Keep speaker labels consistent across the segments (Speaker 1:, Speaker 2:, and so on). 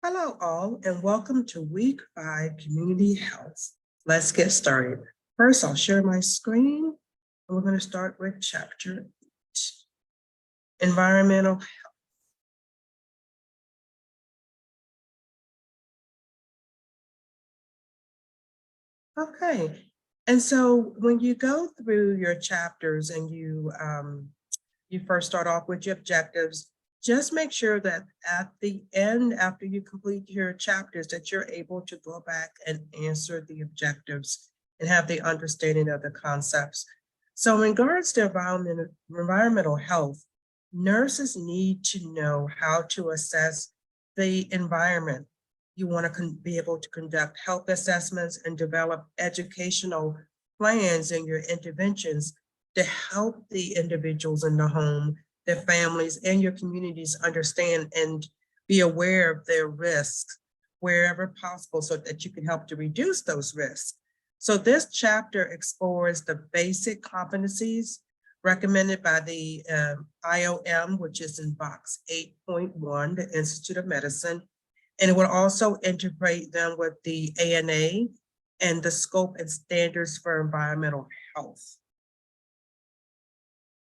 Speaker 1: Hello all, and welcome to week 5 Community Health. Let's get started. First, I'll share my screen, and we're going to start with chapter 8, Environmental Health. Okay, and so when you go through your chapters and you first start off with your objectives, just make sure that at the end, after you complete your chapters, that you're able to go back and answer the objectives and have the understanding of the concepts. So in regards to environmental health, nurses need to know how to assess the environment. You want to be able to conduct health assessments and develop educational plans in your interventions to help the individuals in the home, their families, and your communities understand and be aware of their risks wherever possible so that you can help to reduce those risks. So this chapter explores the basic competencies recommended by the IOM, which is in box 8.1, the Institute of Medicine, and it will also integrate them with the ANA and the scope and standards for environmental health.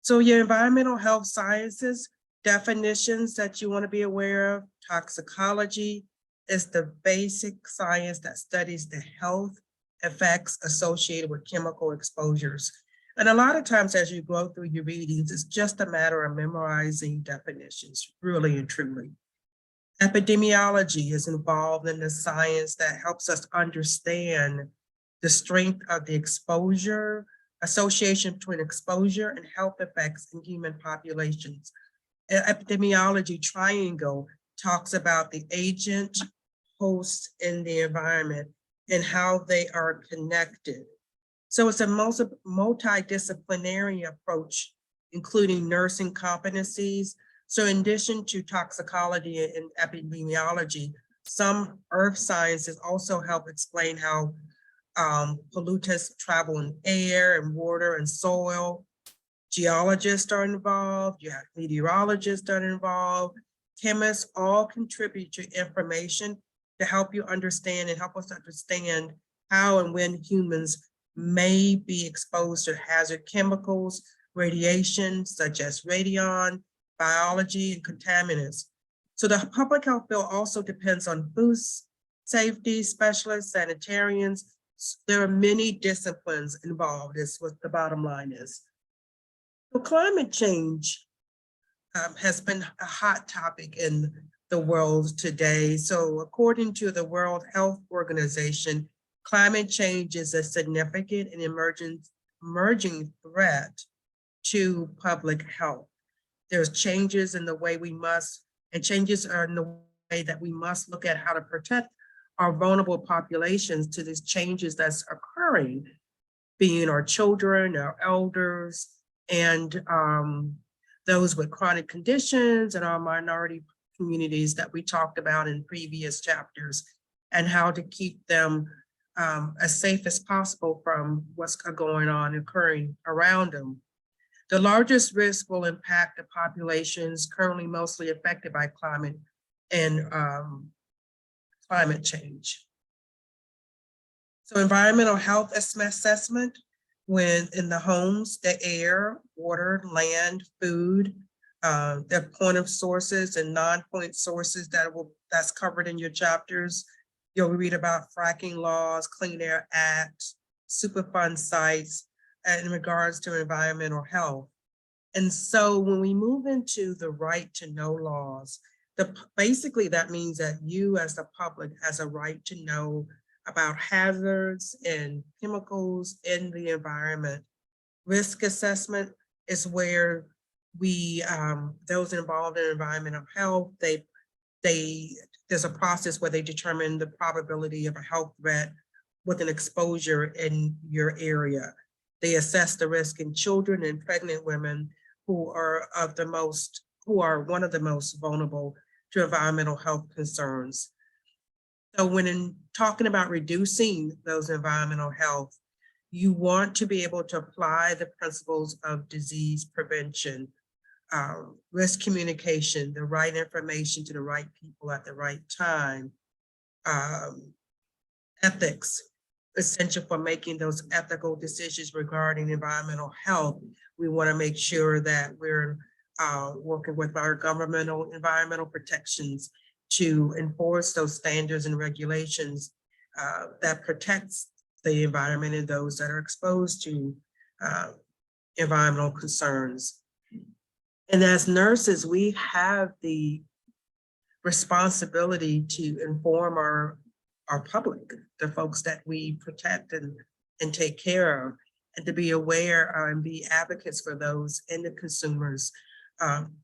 Speaker 1: So your environmental health sciences definitions that you want to be aware of: toxicology is the basic science that studies the health effects associated with chemical exposures. And a lot of times as you go through your readings, it's just a matter of memorizing definitions, really and truly. Epidemiology is involved in the science that helps us understand the strength of the exposure, association between exposure and health effects in human populations. Epidemiology triangle talks about the agent, host, and the environment and how they are connected. So it's a multidisciplinary approach, including nursing competencies. So in addition to toxicology and epidemiology, some earth sciences also help explain how pollutants travel in air and water and soil. Geologists are involved, you have meteorologists that are involved, chemists all contribute to information to help you understand and help us understand how and when humans may be exposed to hazard chemicals, radiation, such as radion, biology, and contaminants. So the public health field also depends on food safety specialists, sanitarians. There are many disciplines involved, is what the bottom line is. So climate change has been a hot topic in the world today. So according to the World Health Organization, climate change is a significant and emerging threat to public health. There's changes in the way changes are in the way that we must look at how to protect our vulnerable populations to these changes that's occurring, being our children, our elders, and those with chronic conditions and our minority communities that we talked about in previous chapters, and how to keep them as safe as possible from what's going on occurring around them. The largest risk will impact the populations currently mostly affected by climate and climate change. So environmental health assessment, when in the homes, the air, water, land, food, the point of sources and non-point sources that's covered in your chapters. You'll read about fracking laws, Clean Air Act, Superfund sites, in regards to environmental health. And so when we move into the right to know laws, basically that means that you as the public has a right to know about hazards and chemicals in the environment. Risk assessment is where those involved in environmental health, there's a process where they determine the probability of a health threat with an exposure in your area. They assess the risk in children and pregnant women who are one of the most vulnerable to environmental health concerns. So when talking about reducing those environmental health, you want to be able to apply the principles of disease prevention. risk communication, the right information to the right people at the right time, ethics, essential for making those ethical decisions regarding environmental health. We want to make sure that we're working with our governmental environmental protections to enforce those standards and regulations that protects the environment and those that are exposed to environmental concerns. And as nurses, we have the responsibility to inform our public, the folks that we protect and take care of, and to be aware and be advocates for those and the consumers,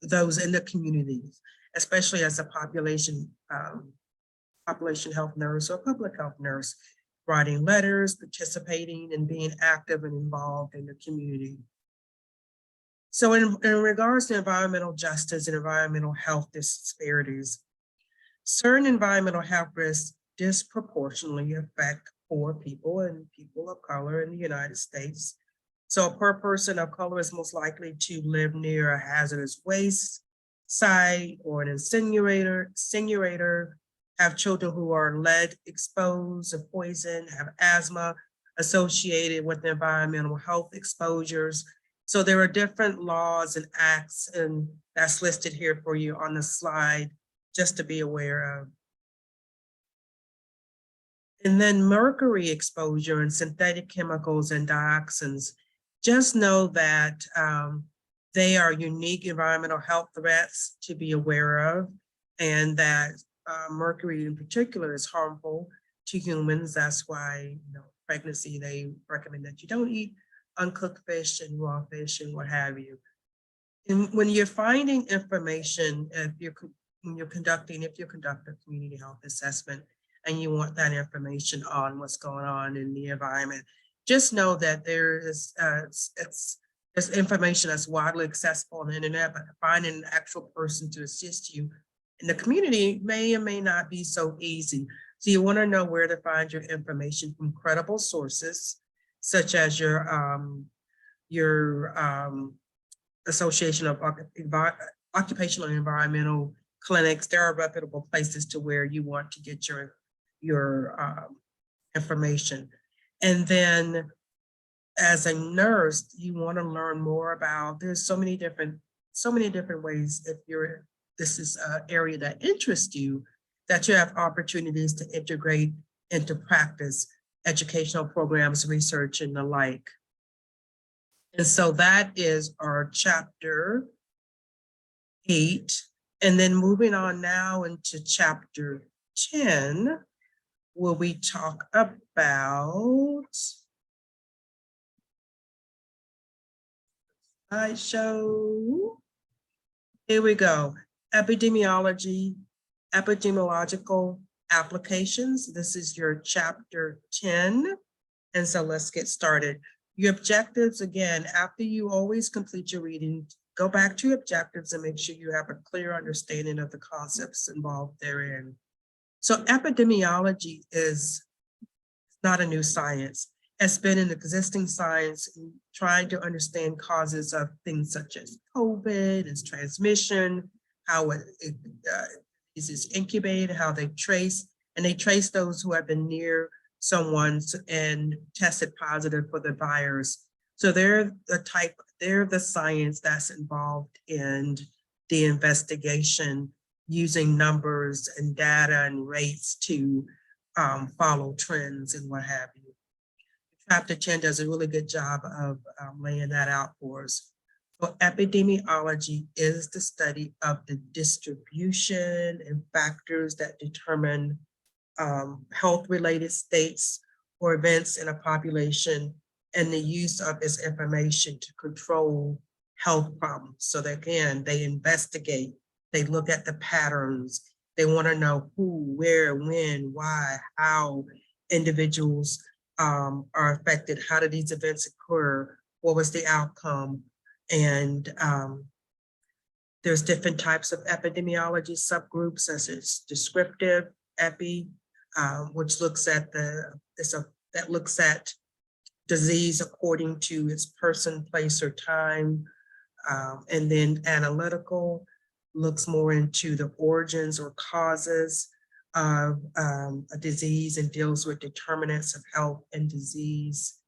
Speaker 1: those in the communities, especially as a population health nurse or public health nurse, writing letters, participating and being active and involved in the community. So in regards to environmental justice and environmental health disparities, certain environmental health risks disproportionately affect poor people and people of color in the United States. So a poor person of color is most likely to live near a hazardous waste site or an incinerator, have children who are lead exposed or poison, have asthma associated with environmental health exposures. So there are different laws and acts, and that's listed here for you on the slide, just to be aware of. And then mercury exposure and synthetic chemicals and dioxins, just know that they are unique environmental health threats to be aware of, and that mercury in particular is harmful to humans. That's why, pregnancy, they recommend that you don't eat uncooked fish and raw fish and what have you. And when you're finding information, if you conduct a community health assessment and you want that information on what's going on in the environment, just know that there's information that's widely accessible on the internet, but finding an actual person to assist you in the community may or may not be so easy. So you want to know where to find your information from credible sources, such as your Association of Occupational and Environmental Clinics. There are reputable places to where you want to get your information. And then as a nurse, you want to learn more about, there's so many different ways, if this is an area that interests you, that you have opportunities to integrate into practice, educational programs, research, and the like. And so that is our chapter 8. And then moving on now into chapter 10, where we talk about slideshow. Here we go. Epidemiological applications. This is your chapter 10. And so let's get started. Your objectives, again, after you always complete your reading, go back to your objectives and make sure you have a clear understanding of the concepts involved therein. So epidemiology is not a new science. It's been an existing science in trying to understand causes of things such as COVID, its transmission, how it is incubated, how they trace those who have been near someone and tested positive for the virus. So they're the science that's involved in the investigation, using numbers and data and rates to follow trends and what have you. Chapter 10 does a really good job of laying that out for us. So epidemiology is the study of the distribution and factors that determine health-related states or events in a population, and the use of this information to control health problems. So that, again, they investigate, they look at the patterns, they want to know who, where, when, why, how individuals are affected, how did these events occur, what was the outcome, and there's different types of epidemiology subgroups, such as descriptive epi, which looks at looks at disease according to its person, place, or time. And then analytical looks more into the origins or causes of a disease and deals with determinants of health and disease.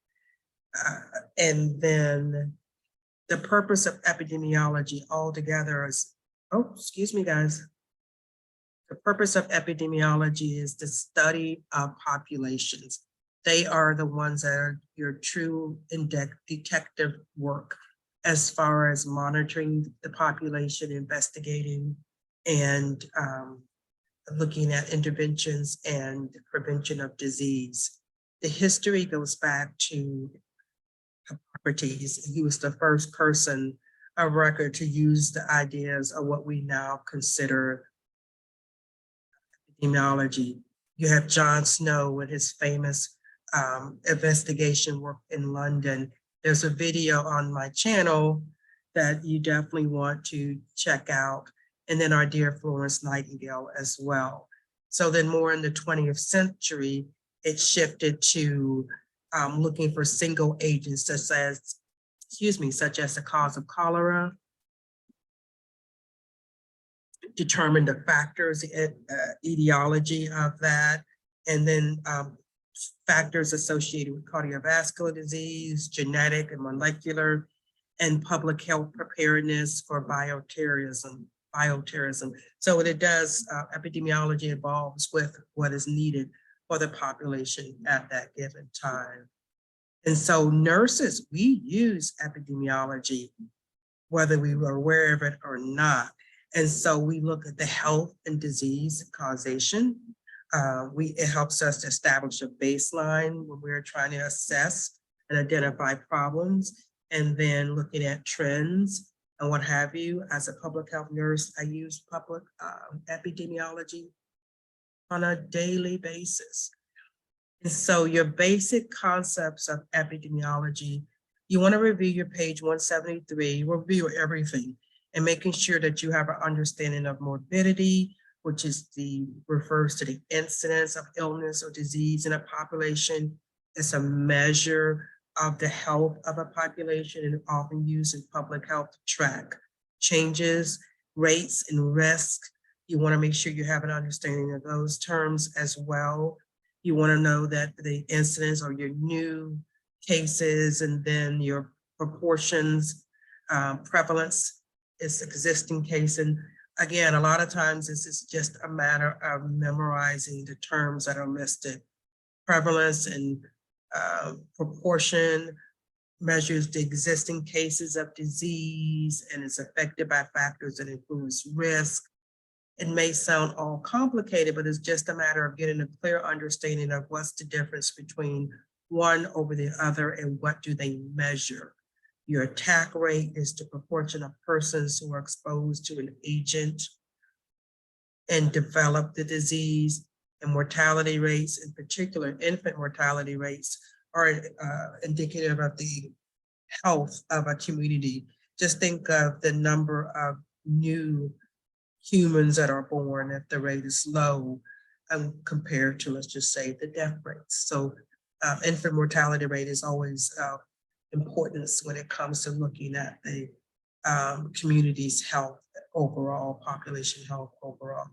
Speaker 1: And then the purpose of epidemiology altogether is, oh, excuse me, guys. The purpose of epidemiology is the study of populations. They are the ones that are your true detective work as far as monitoring the population, investigating, and looking at interventions and prevention of disease. The history goes back to Hippocrates. He was the first person of record to use the ideas of what we now consider epidemiology. You have John Snow with his famous investigation work in London. There's a video on my channel that you definitely want to check out. And then our dear Florence Nightingale as well. So then more in the 20th century, it shifted to looking for single agents such as the cause of cholera, determine the factors, etiology of that, and then factors associated with cardiovascular disease, genetic and molecular, and public health preparedness for bioterrorism. So what it does, epidemiology evolves with what is needed for the population at that given time. And so nurses, we use epidemiology, whether we were aware of it or not. And so we look at the health and disease causation. It helps us to establish a baseline when we're trying to assess and identify problems, and then looking at trends and what have you. As a public health nurse, I use public epidemiology on a daily basis. And so your basic concepts of epidemiology, you want to review your page 173, review everything, and making sure that you have an understanding of morbidity, which refers to the incidence of illness or disease in a population. It's a measure of the health of a population and often used in public health to track changes, rates, and risk. You want to make sure you have an understanding of those terms as well. You want to know that the incidence or your new cases, and then your proportions, prevalence is existing case. And again, a lot of times this is just a matter of memorizing the terms that are listed. Prevalence and proportion measures the existing cases of disease and is affected by factors that influence risk. It may sound all complicated, but it's just a matter of getting a clear understanding of what's the difference between one over the other and what do they measure. Your attack rate is the proportion of persons who are exposed to an agent and develop the disease, and mortality rates, in particular infant mortality rates, are indicative of the health of a community. Just think of the number of new humans that are born if the rate is low compared to, let's just say, the death rates. So infant mortality rate is always importance when it comes to looking at the community's health overall, population health overall.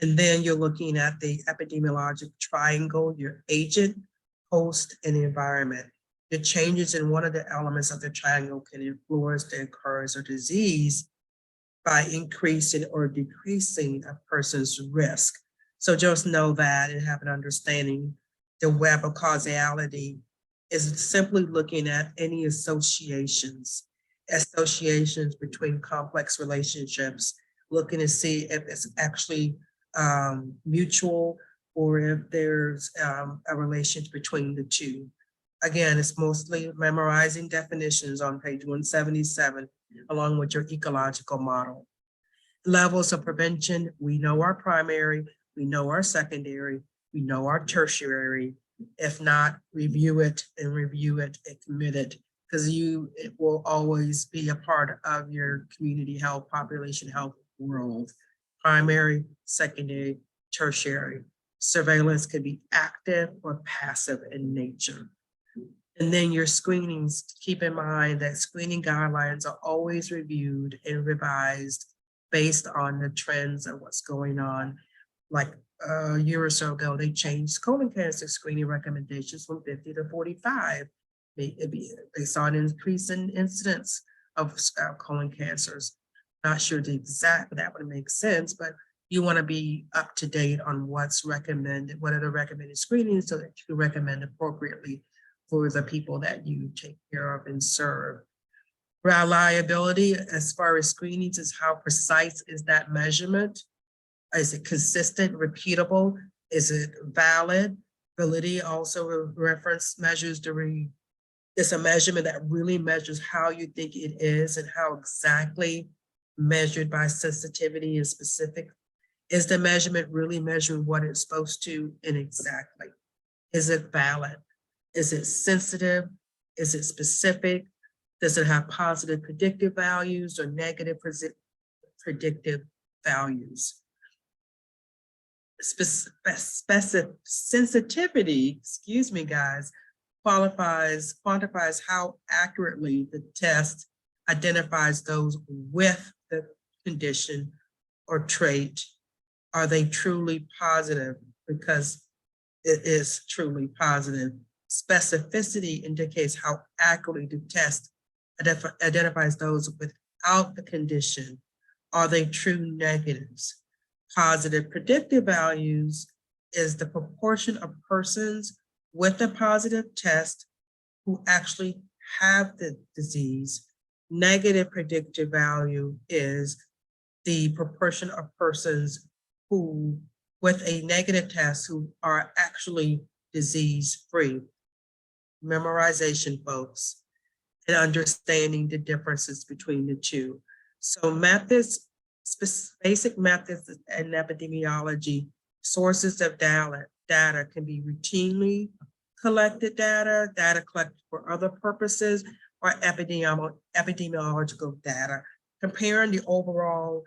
Speaker 1: And then you're looking at the epidemiologic triangle, your agent, host, and environment. The changes in one of the elements of the triangle can influence the occurrence of disease by increasing or decreasing a person's risk. So just know that and have an understanding. The web of causality is simply looking at any associations between complex relationships, looking to see if it's actually mutual or if there's a relation between the two. Again, it's mostly memorizing definitions on page 177, along with your ecological model. Levels of prevention, we know our primary, we know our secondary, we know our tertiary. If not, review it and commit it, because it will always be a part of your community health, population health world. Primary, secondary, tertiary. Surveillance can be active or passive in nature. And then your screenings, keep in mind that screening guidelines are always reviewed and revised based on the trends of what's going on. Like a year or so ago, they changed colon cancer screening recommendations from 50 to 45. They saw an increase in incidence of colon cancers. Not sure the exact, but that would make sense, but you want to be up to date on what's recommended, what are the recommended screenings so that you can recommend appropriately for the people that you take care of and serve. Reliability as far as screenings is how precise is that measurement? Is it consistent, repeatable? Is it valid? Validity also reference measures it's a measurement that really measures how you think it is and how exactly measured by sensitivity is specific. Is the measurement really measuring what it's supposed to and exactly? Is it valid? Is it sensitive? Is it specific? Does it have positive predictive values or negative predictive values? Sensitivity, excuse me, guys, quantifies how accurately the test identifies those with the condition or trait. Are they truly positive? Because it is truly positive. Specificity indicates how accurately the test identifies those without the condition. Are they true negatives? Positive predictive values is the proportion of persons with a positive test who actually have the disease. Negative predictive value is the proportion of persons who, with a negative test, who are actually disease-free. Memorization, folks, and understanding the differences between the two. So methods, basic methods in epidemiology, sources of data can be routinely collected data collected for other purposes, or epidemiological data. Comparing the overall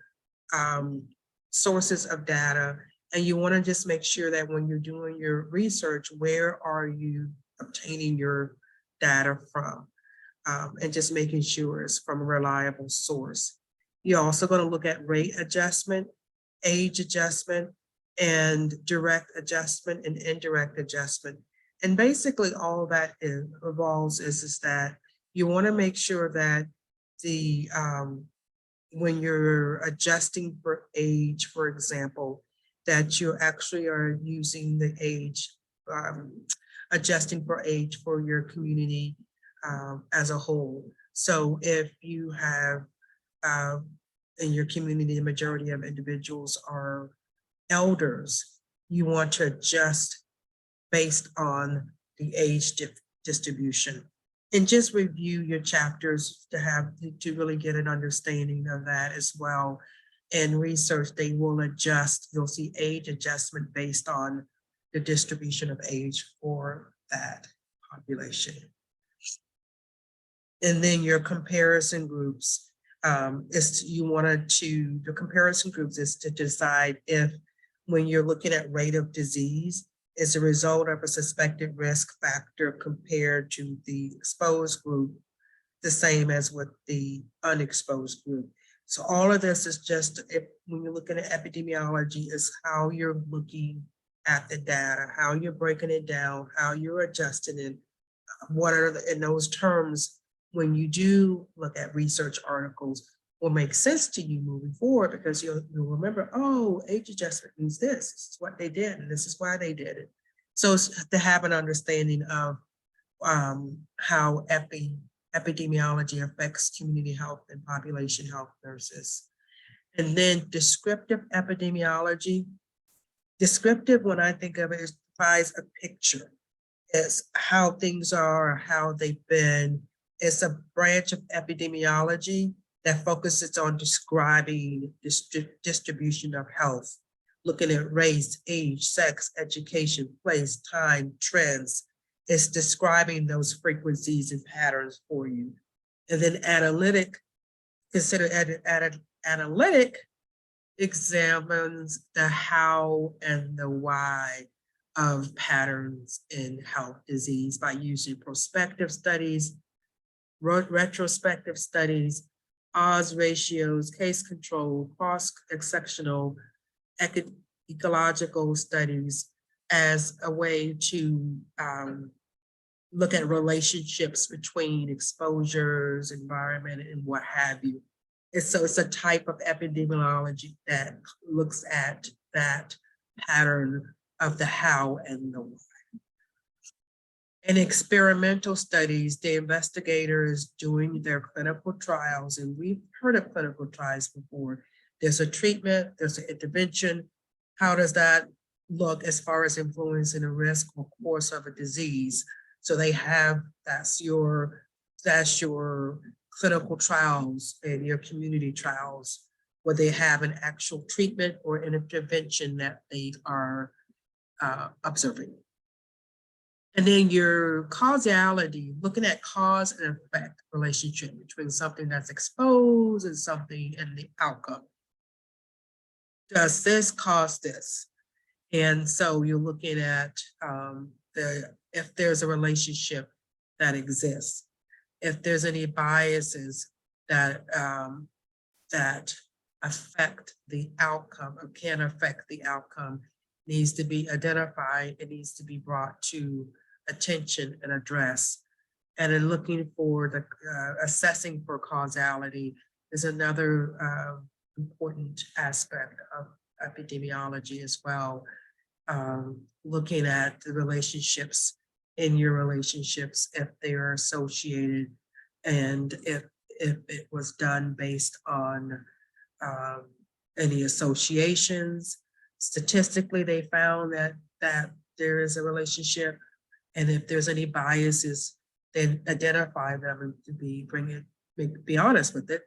Speaker 1: sources of data, and you want to just make sure that when you're doing your research, where are you obtaining your data from? And just making sure it's from a reliable source. You're also going to look at rate adjustment, age adjustment, and direct adjustment and indirect adjustment. And basically all that involves is that you want to make sure that the when you're adjusting for age, for example, that you actually are using the age, adjusting for age for your community as a whole. So if you have in your community, the majority of individuals are elders, you want to adjust based on the age distribution. And just review your chapters to really get an understanding of that as well. In research, they will adjust, you'll see age adjustment based on the distribution of age for that population. And then your comparison groups, the comparison groups is to decide if, when you're looking at rate of disease, is a result of a suspected risk factor compared to the exposed group the same as with the unexposed group. So all of this is just, when you're looking at epidemiology, is how you're looking at the data, how you're breaking it down, how you're adjusting it, what are in those terms, when you do look at research articles, will make sense to you moving forward, because you'll remember, oh, age adjustment means this is what they did, and this is why they did it. So it's to have an understanding of how epidemiology affects community health and population health nurses. And then descriptive epidemiology. Descriptive, when I think of it, it provides a picture. It's how things are, how they've been. It's a branch of epidemiology that focuses on describing distribution of health, looking at race, age, sex, education, place, time, trends. It's describing those frequencies and patterns for you. And then analytic examines the how and the why of patterns in health disease by using prospective studies, retrospective studies, odds ratios, case control, cross-sectional, ecological studies as a way to look at relationships between exposures, environment, and what have you. And so it's a type of epidemiology that looks at that pattern of the how and the why. In experimental studies, the investigators doing their clinical trials, and we've heard of clinical trials before. There's a treatment, there's an intervention. How does that look as far as influencing the risk or course of a disease? So they have, that's your clinical trials and your community trials, where they have an actual treatment or an intervention that they are observing. And then your causality, looking at cause and effect relationship between something that's exposed and something and the outcome. Does this cause this? And so you're looking at if there's a relationship that exists, if there's any biases that that affect the outcome or can affect the outcome, needs to be identified. It needs to be brought to attention and addressed. And then looking for the assessing for causality is another important aspect of epidemiology as well. Looking at the relationships in your relationships, if they are associated, and if it was done based on any associations. Statistically, they found that there is a relationship, and if there's any biases, then identify them and to be honest with it,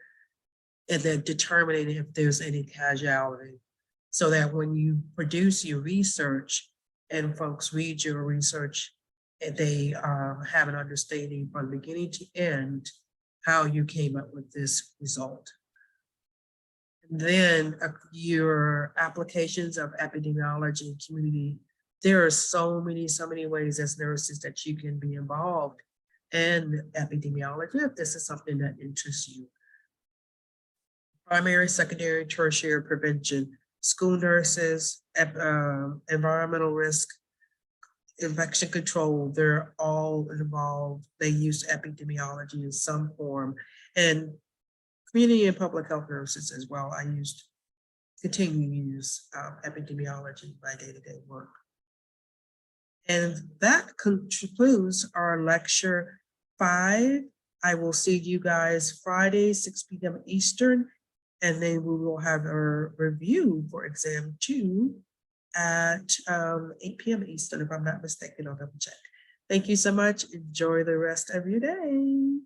Speaker 1: and then determining if there's any causality, so that when you produce your research and folks read your research, they have an understanding from beginning to end how you came up with this result. And then your applications of epidemiology and community, there are so many ways as nurses that you can be involved in epidemiology if this is something that interests you. Primary, secondary, tertiary prevention, school nurses, environmental risk, infection control, they're all involved. They use epidemiology in some form, and community and public health nurses as well. I continue to use epidemiology in my day-to-day work. And that concludes our lecture 5. I will see you guys Friday, 6 p.m. Eastern, and then we will have a review for exam 2 at 8 p.m. Eastern, if I'm not mistaken. I'll double check. Thank you so much. Enjoy the rest of your day.